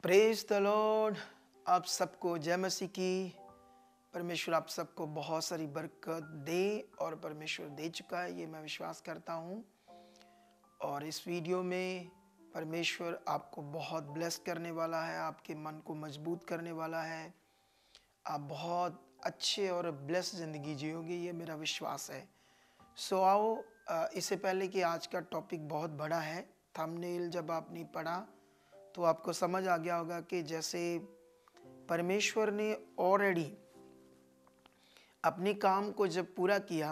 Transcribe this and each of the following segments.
Praise the Lord. आप सबको जय मसीह की। परमेश्वर आप सबको बहुत सारी बरकत दे और परमेश्वर दे चुका है, ये मैं विश्वास करता हूँ। और इस वीडियो में परमेश्वर आपको बहुत ब्लेस करने वाला है, आपके मन को मजबूत करने वाला है। आप बहुत अच्छे और ब्लेस ज़िंदगी जियोगे, ये मेरा विश्वास है। सो आओ, इससे पहले कि आज का टॉपिक बहुत बड़ा है, थंबनेल जब आपने पढ़ा तो आपको समझ आ गया होगा कि जैसे परमेश्वर ने ऑलरेडी अपने काम को जब पूरा किया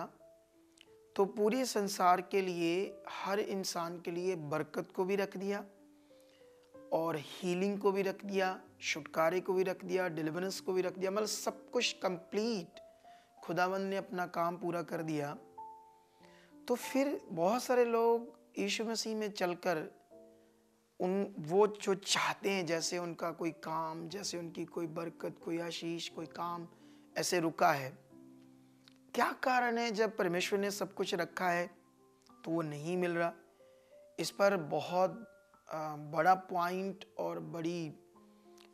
तो पूरे संसार के लिए, हर इंसान के लिए बरकत को भी रख दिया और हीलिंग को भी रख दिया, छुटकारे को भी रख दिया, डिलीवरेंस को भी रख दिया। मतलब सब कुछ कंप्लीट खुदावंद ने अपना काम पूरा कर दिया। तो फिर बहुत सारे लोग यीशु मसीह में चलकर वो जो चाहते हैं, जैसे उनका कोई काम, जैसे उनकी कोई बरकत, कोई आशीष, कोई काम ऐसे रुका है। क्या कारण है? जब परमेश्वर ने सब कुछ रखा है तो वो नहीं मिल रहा। इस पर बहुत बड़ा पॉइंट और बड़ी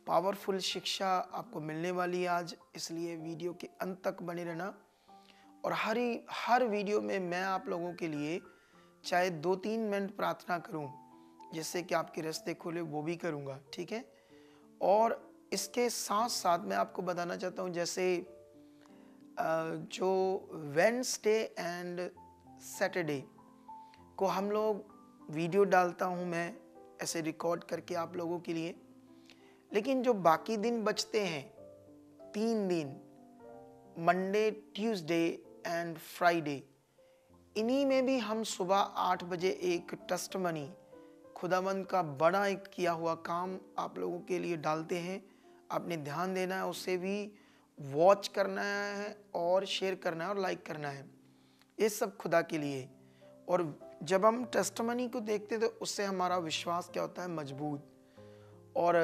पावरफुल शिक्षा आपको मिलने वाली है आज, इसलिए वीडियो के अंत तक बने रहना। और हर वीडियो में मैं आप लोगों के लिए चाहे 2-3 मिनट प्रार्थना करूं, जिससे कि आपके रास्ते खुले, वो भी करूंगा, ठीक है। और इसके साथ साथ मैं आपको बताना चाहता हूं, जैसे जो वेडनेसडे एंड सैटरडे को हम लोग वीडियो डालता हूं मैं ऐसे रिकॉर्ड करके आप लोगों के लिए, लेकिन जो बाकी दिन बचते हैं 3 दिन, मंडे, ट्यूसडे एंड फ्राइडे, इन्हीं में भी हम सुबह 8 बजे एक टेस्टमनी, खुदावंद का बड़ा एक किया हुआ काम आप लोगों के लिए डालते हैं। आपने ध्यान देना है, उससे भी वॉच करना है और शेयर करना है और लाइक करना है, ये सब खुदा के लिए। और जब हम टेस्टमनी को देखते हैं तो उससे हमारा विश्वास क्या होता है? मजबूत। और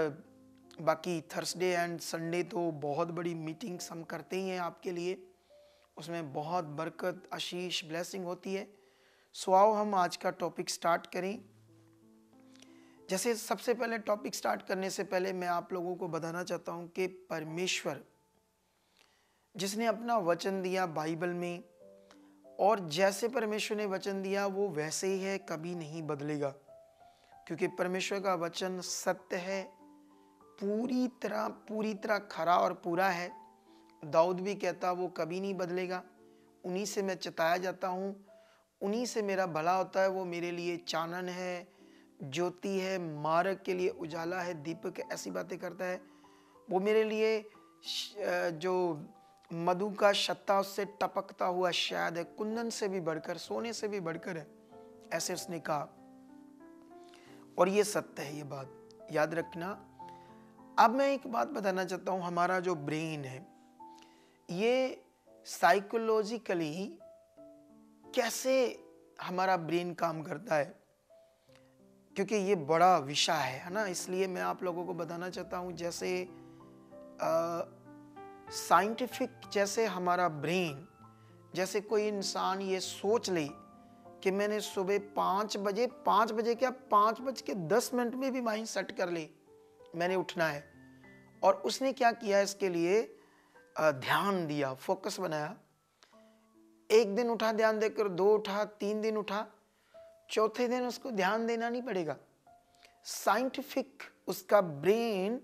बाकी थर्सडे एंड संडे तो बहुत बड़ी मीटिंग्स हम करते ही हैं आपके लिए, उसमें बहुत बरकत, आशीष, ब्लेसिंग होती है। सो आओ हम आज का टॉपिक स्टार्ट करें। जैसे सबसे पहले टॉपिक स्टार्ट करने से पहले मैं आप लोगों को बताना चाहता हूं कि परमेश्वर जिसने अपना वचन दिया बाइबल में, और जैसे परमेश्वर ने वचन दिया वो वैसे ही है, कभी नहीं बदलेगा, क्योंकि परमेश्वर का वचन सत्य है, पूरी तरह खरा और पूरा है। दाऊद भी कहता वो कभी नहीं बदलेगा, उन्हीं से मैं चिताया जाता हूँ, उन्हीं से मेरा भला होता है। वो मेरे लिए चानन है, ज्योति है, मार्ग के लिए उजाला है, दीपक है, ऐसी बातें करता है। वो मेरे लिए जो मधु का छत्ता उससे टपकता हुआ शायद है, कुंदन से भी बढ़कर, सोने से भी बढ़कर है, ऐसे उसने कहा। और ये सत्य है, ये बात याद रखना। अब मैं एक बात बताना चाहता हूं, हमारा जो ब्रेन है ये साइकोलॉजिकली कैसे हमारा ब्रेन काम करता है, क्योंकि ये बड़ा विषय है ना, इसलिए मैं आप लोगों को बताना चाहता हूं। जैसे साइंटिफिक, जैसे हमारा ब्रेन, जैसे कोई इंसान ये सोच ले कि मैंने सुबह 5 बजे क्या 5:10 में भी माइंड सेट कर ले मैंने उठना है, और उसने क्या किया इसके लिए? ध्यान दिया, फोकस बनाया। 1 दिन उठा ध्यान देकर, 2 उठा, 3 दिन उठा, चौथे दिन उसको ध्यान देना नहीं पड़ेगा। साइंटिफिक उसका ब्रेन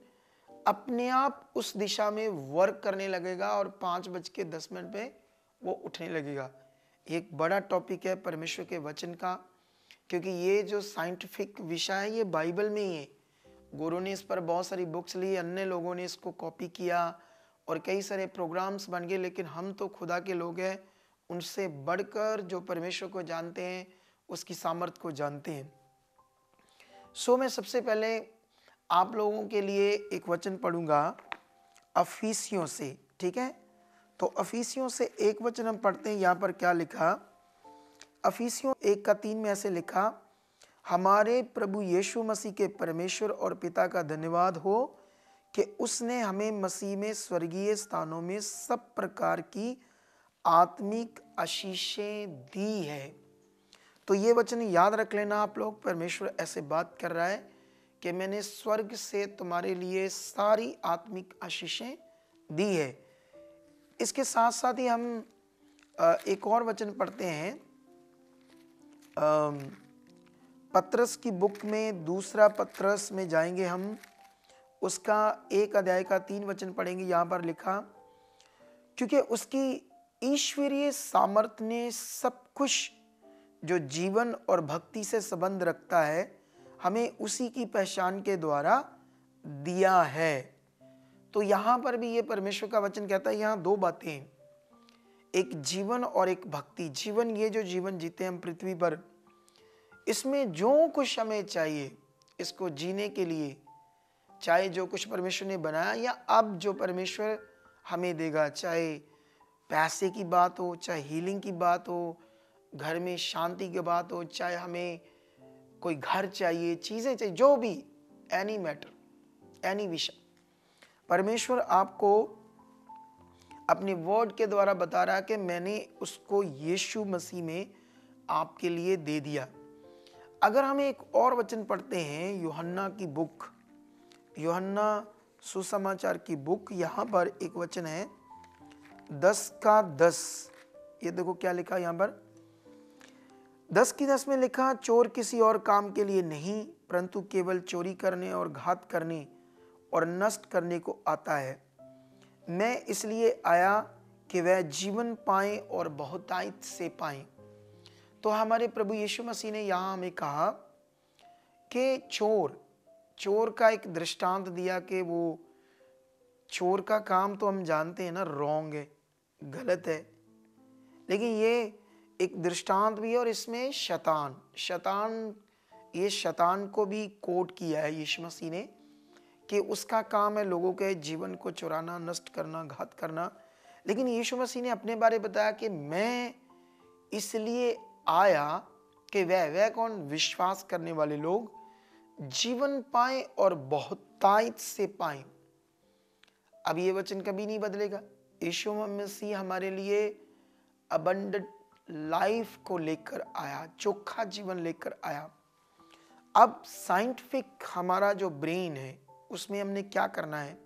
अपने आप उस दिशा में वर्क करने लगेगा और 5:10 पे वो उठने लगेगा। एक बड़ा टॉपिक है परमेश्वर के वचन का, क्योंकि ये जो साइंटिफिक विषय है ये बाइबल में ही है। गुरु ने इस पर बहुत सारी बुक्स ली, अन्य लोगों ने इसको कॉपी किया और कई सारे प्रोग्राम्स बन गए, लेकिन हम तो खुदा के लोग हैं, उनसे बढ़कर जो परमेश्वर को जानते हैं, उसकी सामर्थ्य को जानते हैं। सो मैं सबसे पहले आप लोगों के लिए एक वचन पढ़ूंगा अफिसियों से, ठीक है। तो अफिसियों से एक वचन हम पढ़ते हैं। यहाँ पर क्या लिखा? अफिसियों 1:3 में ऐसे लिखा, हमारे प्रभु यीशु मसीह के परमेश्वर और पिता का धन्यवाद हो कि उसने हमें मसीह में स्वर्गीय स्थानों में सब प्रकार की आत्मिक आशीषें दी है। तो ये वचन याद रख लेना आप लोग। परमेश्वर ऐसे बात कर रहा है कि मैंने स्वर्ग से तुम्हारे लिए सारी आत्मिक आशीषें दी है। इसके साथ साथ ही हम एक और वचन पढ़ते हैं, पत्रस की बुक में, दूसरा पत्रस में जाएंगे हम, उसका 1 अध्याय का 3 वचन पढ़ेंगे। यहाँ पर लिखा, क्योंकि उसकी ईश्वरीय सामर्थ्य ने सब कुछ जो जीवन और भक्ति से संबंध रखता है हमें उसी की पहचान के द्वारा दिया है। तो यहाँ पर भी ये परमेश्वर का वचन कहता है, यहाँ दो बातें हैं, एक जीवन और एक भक्ति। जीवन, ये जो जीवन जीते हम पृथ्वी पर, इसमें जो कुछ हमें चाहिए इसको जीने के लिए, चाहे जो कुछ परमेश्वर ने बनाया या अब जो परमेश्वर हमें देगा, चाहे पैसे की बात हो, चाहे हीलिंग की बात हो, घर में शांति की बात हो, चाहे हमें कोई घर चाहिए, चीज़ें चाहिए, जो भी, एनी मैटर, एनी विषय, परमेश्वर आपको अपने वर्ड के द्वारा बता रहा है कि मैंने उसको यीशु मसीह में आपके लिए दे दिया। अगर हम एक और वचन पढ़ते हैं, यूहन्ना की बुक, यूहन्ना सुसमाचार की बुक, यहाँ पर एक वचन है 10 का 10। ये देखो क्या लिखा यहाँ पर, 10 की 10 में लिखा, चोर किसी और काम के लिए नहीं परंतु केवल चोरी करने और घात करने और नष्ट करने को आता है। मैं इसलिए आया कि वह जीवन पाएं और बहुतायत से पाएं। तो हमारे प्रभु यीशु मसीह ने यहाँ हमें कहा कि चोर का एक दृष्टांत दिया कि वो चोर का काम तो हम जानते हैं ना, रॉन्ग है, गलत है, लेकिन ये एक दृष्टांत भी है और इसमें शैतान को भी कोट किया है यीशु मसीह ने कि उसका काम है लोगों के जीवन को चुराना, नष्ट करना, घात करना। लेकिन यीशु मसीह ने अपने बारे बताया कि मैं इसलिए आया कि वह कौन, विश्वास करने वाले लोग जीवन पाएं और बहुतायत से पाएं। अब ये वचन कभी नहीं बदलेगा। यीशु मसीह हमारे लिए अबंडेंट लाइफ को लेकर आया, चोखा जीवन लेकर आया। अब साइंटिफिक हमारा जो ब्रेन है उसमें हमने क्या करना है,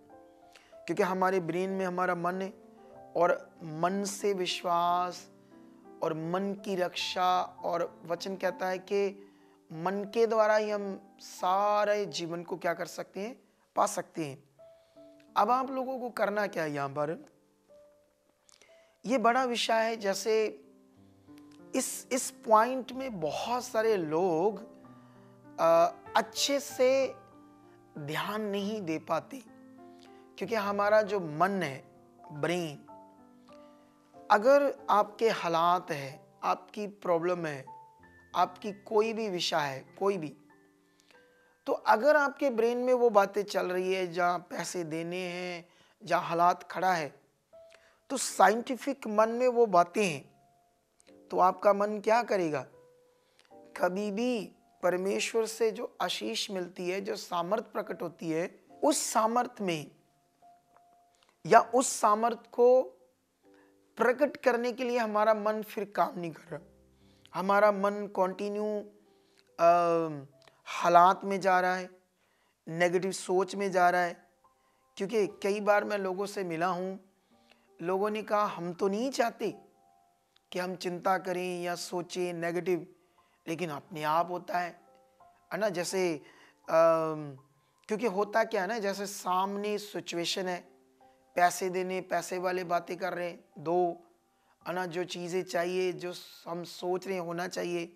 क्योंकि हमारे ब्रेन में हमारा मन है और मन से विश्वास और मन की रक्षा, और वचन कहता है कि मन के द्वारा ही हम सारे जीवन को क्या कर सकते हैं, पा सकते हैं। अब आप लोगों को करना क्या है, यहाँ पर ये बड़ा विषय है। जैसे इस पॉइंट में बहुत सारे लोग अच्छे से ध्यान नहीं दे पाते, क्योंकि हमारा जो मन है, ब्रेन, अगर आपके हालात है, आपकी प्रॉब्लम है, आपकी कोई भी विषय है, कोई भी, तो अगर आपके ब्रेन में वो बातें चल रही है जहाँ पैसे देने हैं, जहाँ हालात खड़ा है, तो साइंटिफिक मन में वो बातें हैं, तो आपका मन क्या करेगा, कभी भी परमेश्वर से जो आशीष मिलती है, जो सामर्थ प्रकट होती है, उस सामर्थ में या उस सामर्थ को प्रकट करने के लिए हमारा मन फिर काम नहीं कर रहा। हमारा मन कंटिन्यू हालात में जा रहा है, नेगेटिव सोच में जा रहा है। क्योंकि कई बार मैं लोगों से मिला हूँ, लोगों ने कहा हम तो नहीं चाहते कि हम चिंता करें या सोचें नेगेटिव, लेकिन अपने आप होता है ना। जैसे क्योंकि होता क्या है ना, जैसे सामने सिचुएशन है, पैसे देने, पैसे वाले बातें कर रहे हैं, दो, है ना, जो चीज़ें चाहिए, जो हम सोच रहे हैं होना चाहिए,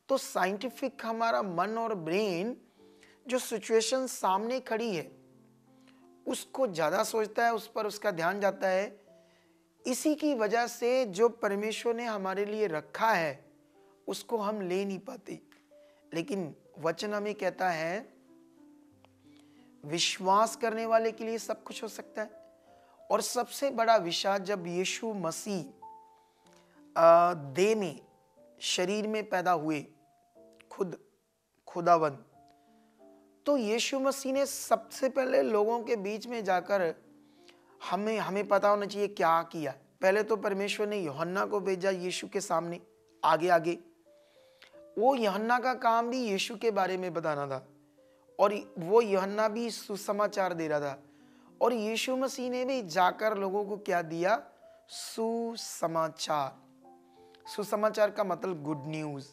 तो साइंटिफिक हमारा मन और ब्रेन जो सिचुएशन सामने खड़ी है उसको ज़्यादा सोचता है, उस पर उसका ध्यान जाता है। इसी की वजह से जो परमेश्वर ने हमारे लिए रखा है उसको हम ले नहीं पाते। लेकिन वचन हमें कहता है विश्वास करने वाले के लिए सब कुछ हो सकता है। और सबसे बड़ा विषय, जब यीशु मसीह देह में, शरीर में पैदा हुए, खुद खुदावंद, तो यीशु मसीह ने सबसे पहले लोगों के बीच में जाकर हमें पता होना चाहिए क्या किया। पहले तो परमेश्वर ने यूहन्ना को भेजा यीशु के सामने, आगे आगे वो यूहन्ना का काम भी यीशु के बारे में बताना था। और वो यूहन्ना भी सुसमाचार दे रहा था, और यीशु मसीह ने भी जाकर लोगों को क्या दिया? सुसमाचार। सुसमाचार का मतलब गुड न्यूज़,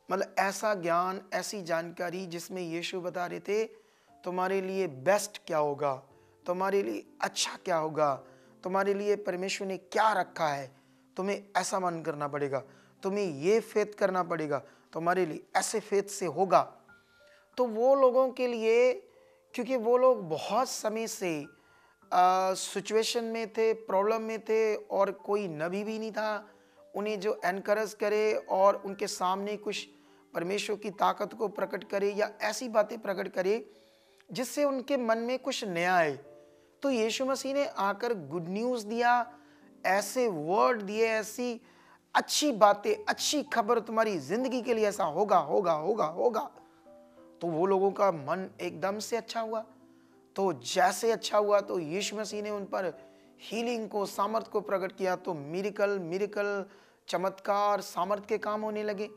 मतलब ऐसा ज्ञान, ऐसी जानकारी जिसमें यीशु बता रहे थे तुम्हारे लिए बेस्ट क्या होगा, तुम्हारे लिए अच्छा क्या होगा, तुम्हारे लिए परमेश्वर ने क्या रखा है, तुम्हें ऐसा मन करना पड़ेगा, तुम्हें ये फेथ करना पड़ेगा, तुम्हारे लिए ऐसे फेथ से होगा। तो वो लोगों के लिए, क्योंकि वो लोग बहुत समय से सिचुएशन में थे, प्रॉब्लम में थे, और कोई नबी भी नहीं था उन्हें जो एनकरेज करे और उनके सामने कुछ परमेश्वर की ताकत को प्रकट करे या ऐसी बातें प्रकट करे जिससे उनके मन में कुछ नया आए। तो यीशु मसीह ने आकर गुड न्यूज़ दिया, ऐसे वर्ड दिए, ऐसी अच्छी बातें, अच्छी खबर, तुम्हारी जिंदगी के लिए ऐसा होगा होगा होगा होगा। तो वो लोगों का मन एकदम से अच्छा हुआ। तो जैसे अच्छा हुआ तो यीशु मसीह ने उन पर हीलिंग को, सामर्थ को प्रकट किया। तो मिरेकल, चमत्कार, सामर्थ के काम होने लगे।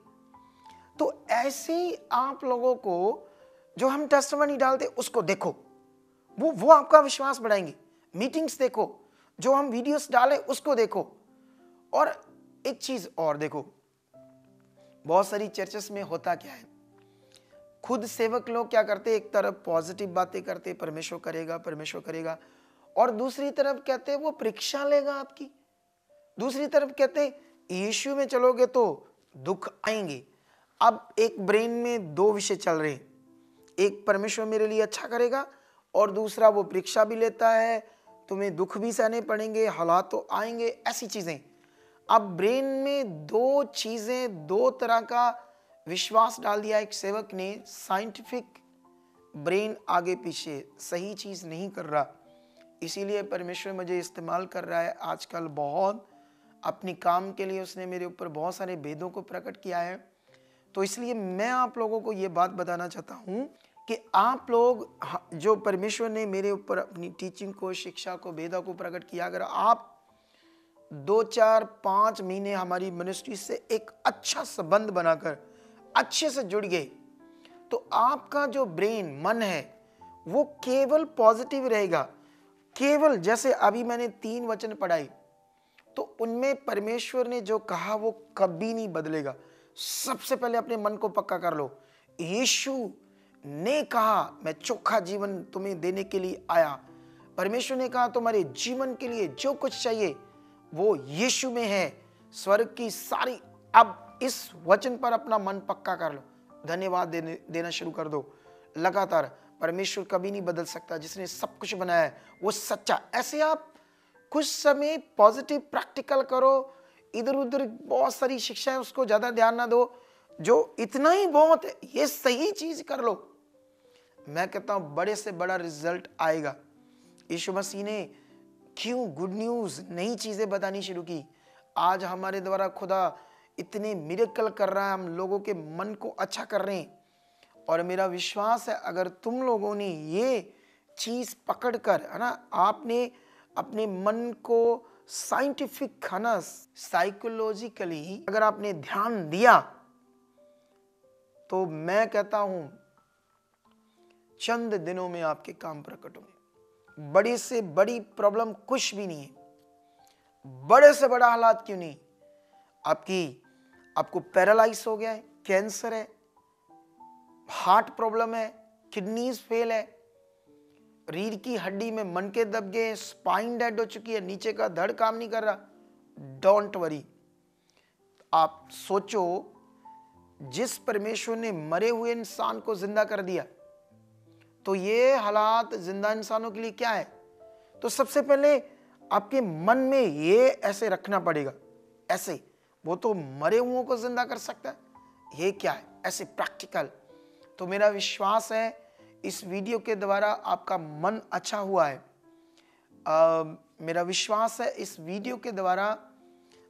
तो ऐसे ही आप लोगों को जो हम टेस्टिमनी डालते उसको देखो, वो आपका विश्वास बढ़ाएंगे। मीटिंग्स देखो, जो हम वीडियोस डालें उसको देखो। और एक चीज और देखो, बहुत सारी चर्चेस में होता क्या है, खुद सेवक लोग क्या करते, एक तरफ पॉजिटिव बातें करते, परमेश्वर करेगा, और दूसरी तरफ कहते वो परीक्षा लेगा आपकी, दूसरी तरफ कहते यीशु में चलोगे तो दुख आएंगे। अब एक ब्रेन में दो विषय चल रहे हैं, एक परमेश्वर मेरे लिए अच्छा करेगा और दूसरा वो परीक्षा भी लेता है, तुम्हें दुख भी सहने पड़ेंगे, हालात तो आएंगे, ऐसी चीजें। अब ब्रेन में दो चीजें, दो तरह का विश्वास डाल दिया एक सेवक ने। साइंटिफिक ब्रेन आगे पीछे सही चीज नहीं कर रहा, इसीलिए परमेश्वर मुझे इस्तेमाल कर रहा है आजकल बहुत अपनी काम के लिए। उसने मेरे ऊपर बहुत सारे भेदों को प्रकट किया है। तो इसलिए मैं आप लोगों को ये बात बताना चाहता हूँ कि आप लोग, जो परमेश्वर ने मेरे ऊपर अपनी टीचिंग को, शिक्षा को, भेदों को प्रकट किया, अगर आप 2, 4, 5 महीने हमारी मिनिस्ट्री से एक अच्छा संबंध बनाकर अच्छे से जुड़ गए, तो आपका जो ब्रेन, मन है, वो केवल पॉजिटिव रहेगा। केवल जैसे अभी मैंने 3 वचन पढ़ाई, तो उनमें परमेश्वर ने जो कहा वो कभी नहीं बदलेगा। सबसे पहले अपने मन को पक्का कर लो, यीशु ने कहा मैं चोखा जीवन तुम्हें देने के लिए आया। परमेश्वर ने कहा तुम्हारे जीवन के लिए जो कुछ चाहिए वो यीशु में है, स्वर्ग की सारी। अब इस वचन पर अपना मन पक्का कर लो, धन्यवाद देना शुरू कर दो लगातार। परमेश्वर कभी नहीं बदल सकता, जिसने सब कुछ बनाया है वो सच्चा। ऐसे आप कुछ समय पॉजिटिव प्रैक्टिकल करो, इधर उधर बहुत सारी शिक्षा है उसको ज्यादा ध्यान ना दो, जो इतना ही बहुत है, ये सही चीज कर लो। मैं कहता हूं बड़े से बड़ा रिजल्ट आएगा। यीशु मसीह ने क्यों गुड न्यूज, नई चीजें बतानी शुरू की। आज हमारे द्वारा खुदा इतने मिरेकल कर रहा है, हम लोगों के मन को अच्छा कर रहे हैं। और मेरा विश्वास है अगर तुम लोगों ने ये चीज पकड़कर, है ना, आपने अपने मन को साइंटिफिक, है ना, साइकोलॉजिकली अगर आपने ध्यान दिया, तो मैं कहता हूं चंद दिनों में आपके काम प्रकट होंगे। बड़ी से बड़ी प्रॉब्लम कुछ भी नहीं है। बड़े से बड़ा हालात क्यों नहीं, आपको पैरालाइज हो गया है, कैंसर है, हार्ट प्रॉब्लम है, किडनीज फेल है, रीढ़ की हड्डी में मनके दब गए, स्पाइन डेड हो चुकी है, नीचे का धड़ काम नहीं कर रहा, डोंट वरी। आप सोचो, जिस परमेश्वर ने मरे हुए इंसान को जिंदा कर दिया, तो ये हालात जिंदा इंसानों के लिए क्या है। तो सबसे पहले आपके मन में ये ऐसे रखना पड़ेगा, ऐसे, वो तो मरे हुओं को जिंदा कर सकता है, ये क्या है, ऐसे प्रैक्टिकल। तो मेरा विश्वास है इस वीडियो के द्वारा आपका मन अच्छा हुआ है। मेरा विश्वास है इस वीडियो के द्वारा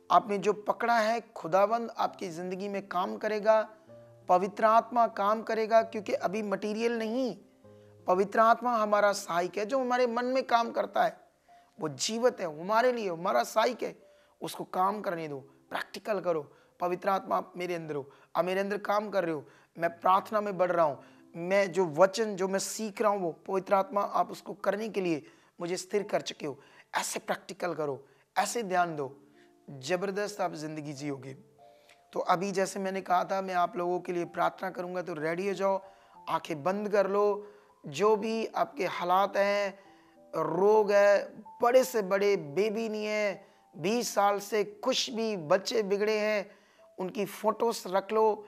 आपने जो पकड़ा है, खुदावंद आपकी जिंदगी में काम करेगा, पवित्र आत्मा काम करेगा। क्योंकि अभी मटेरियल नहीं, पवित्र आत्मा हमारा सहायक है, जो हमारे मन में काम करता है, वो जीवित है, हमारे लिए हमारा सहायक है। उसको काम करने दो, प्रैक्टिकल करो। पवित्र आत्मा मेरे अंदर हो, अब मेरे अंदर काम कर रहे हो, मैं प्रार्थना में बढ़ रहा हूँ, मैं जो वचन जो मैं सीख रहा हूँ वो पवित्र आत्मा आप उसको करने के लिए मुझे स्थिर कर चुके हो। ऐसे प्रैक्टिकल करो, ऐसे ध्यान दो, जबरदस्त आप जिंदगी जियोगे। तो अभी जैसे मैंने कहा था मैं आप लोगों के लिए प्रार्थना करूंगा, तो रेडी हो जाओ, आंखें बंद कर लो। जो भी आपके हालात हैं, रोग है, बड़े से बड़े, बेबी नहीं है, 20 साल से कुछ भी बच्चे बिगड़े हैं, उनकी फोटोस रख लो।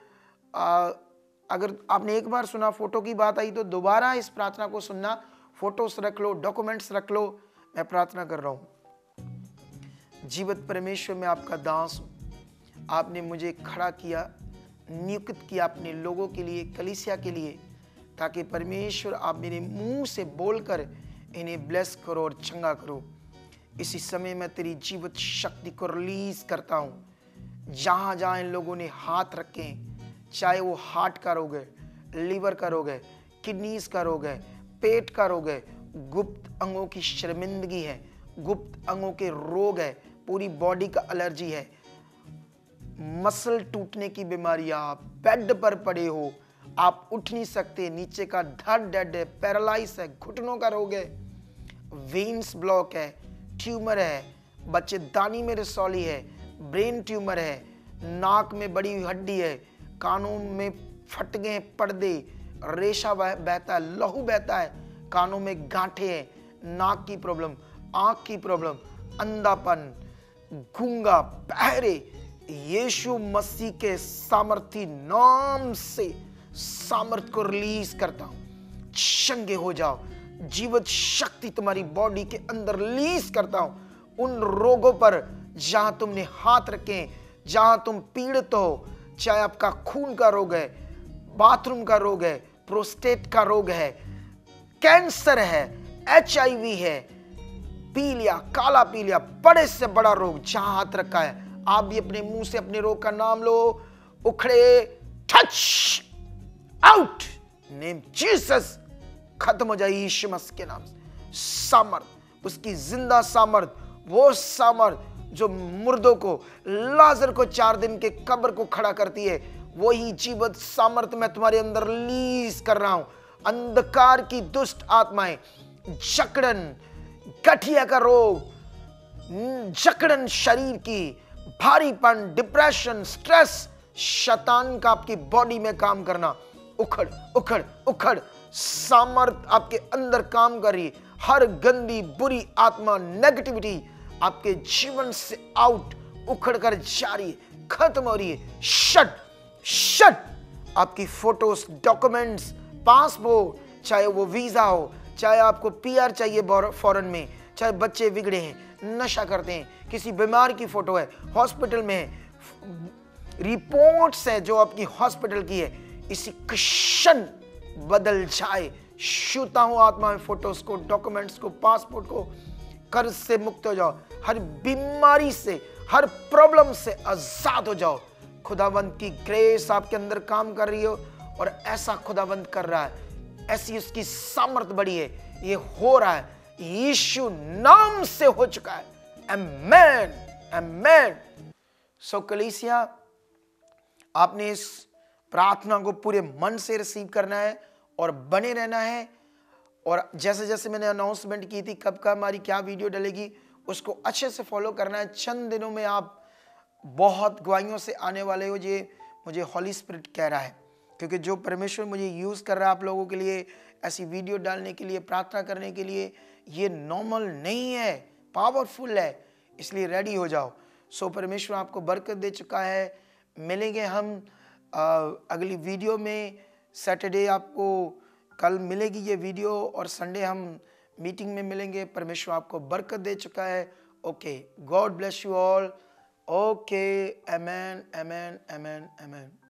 अगर आपने एक बार सुना, फोटो की बात आई, तो दोबारा इस प्रार्थना को सुनना। फोटोस रख लो, डॉक्यूमेंट्स रख लो। मैं प्रार्थना कर रहा हूं। जीवित परमेश्वर, मैं आपका दास हूं। आपने मुझे खड़ा किया, नियुक्त किया अपने लोगों के लिए, कलीसिया के लिए, ताकि परमेश्वर आप मेरे मुंह से बोलकर इन्हें ब्लेस करो और चंगा करो। इसी समय मैं तेरी जीवित शक्ति को रिलीज करता हूं। जहां जहां इन लोगों ने हाथ रखे, चाहे वो हार्ट का रोग है, लीवर का रोग है, किडनीज का रोग है, पेट का रोग है, गुप्त अंगों की शर्मिंदगी है, गुप्त अंगों के रोग है, पूरी बॉडी का एलर्जी है, मसल टूटने की बीमारियां, बेड पर पड़े हो, आप उठ नहीं सकते, नीचे का धड़ डेड है, पैरालाइज है, घुटनों का रोग है, वेन्स ब्लॉक है, ट्यूमर है, बच्चेदानी में रसौली है, ब्रेन ट्यूमर है, नाक में बड़ी हड्डी है, कानों में फट गए पर्दे, रेशा बहता है, लहू बहता है, कानों में गांठे हैं, नाक की प्रॉब्लम, आंख की प्रॉब्लम, अंधापन, गूंगा, बहरे, यीशु मसीह के सामर्थी नाम से सामर्थ को रिलीज करता हूं। चंगे हो जाओ, जीवित शक्ति तुम्हारी बॉडी के अंदर रिलीज करता हूं। उन रोगों पर जहां तुमने हाथ रखे, जहां तुम पीड़ित हो, चाहे आपका खून का रोग है, बाथरूम का रोग है, प्रोस्टेट का रोग है, कैंसर है, HIV है, पीलिया, काला पीलिया, बड़े से बड़ा रोग जहां हाथ रखा है, आप भी अपने मुंह से अपने रोग का नाम लो। उखड़े, टच आउट, नेम जीसस, खत्म हो जाए यीशु मसीह के नाम से। सामर्थ, उसकी जिंदा सामर्थ, वो सामर्थ जो मुर्दों को, लाजर को 4 दिन के कब्र को खड़ा करती है, वही जीवित सामर्थ मैं तुम्हारे अंदर रिलीज कर रहा हूं। अंधकार की दुष्ट आत्माएं, जकड़न, गठिया का रोग, जकड़न शरीर की, भारीपन, डिप्रेशन, स्ट्रेस, शैतान का आपकी बॉडी में काम करना, उखड़ उखड़ उखड़, सामर्थ आपके अंदर काम कर रही है। हर गंदी बुरी आत्मा, नेगेटिविटी आपके जीवन से आउट, उखड़ कर जा रही है, खत्म हो रही है। Shut shut. आपकी फोटोज, डॉक्यूमेंट्स, पासपोर्ट, चाहे वो वीजा हो, चाहे आपको PR चाहिए फॉरेन में, चाहे बच्चे बिगड़े हैं, नशा करते हैं, किसी बीमार की फोटो है, हॉस्पिटल में है, रिपोर्ट्स है जो आपकी हॉस्पिटल की है, इसी क्षण बदल जाए। छूता हूं आत्मा में फोटोज को, डॉक्यूमेंट्स को, पासपोर्ट को। कर्ज से मुक्त हो जाओ, हर बीमारी से, हर प्रॉब्लम से आजाद हो जाओ। खुदावंत की ग्रेस आपके अंदर काम कर रही हो और ऐसा खुदावंत कर रहा है, ऐसी उसकी सामर्थ बड़ी है, ये हो रहा है, यीशु नाम से हो चुका है। आमेन आमेन। सो कलीसिया, आपने इस प्रार्थना को पूरे मन से रिसीव करना है और बने रहना है। और जैसे जैसे मैंने अनाउंसमेंट की थी कब कब हमारी क्या वीडियो डलेगी, उसको अच्छे से फॉलो करना है। चंद दिनों में आप बहुत गवाहियों से आने वाले हो, ये मुझे हॉली स्पिरिट कह रहा है, क्योंकि जो परमेश्वर मुझे यूज़ कर रहा है आप लोगों के लिए, ऐसी वीडियो डालने के लिए, प्रार्थना करने के लिए, ये नॉर्मल नहीं है, पावरफुल है। इसलिए रेडी हो जाओ। सो परमेश्वर आपको बरकत दे चुका है। मिलेंगे हम अगली वीडियो में। सैटरडे आपको कल मिलेगी ये वीडियो और संडे हम मीटिंग में मिलेंगे। परमेश्वर आपको बरकत दे चुका है। Okay, God bless you all. Okay, amen amen amen amen.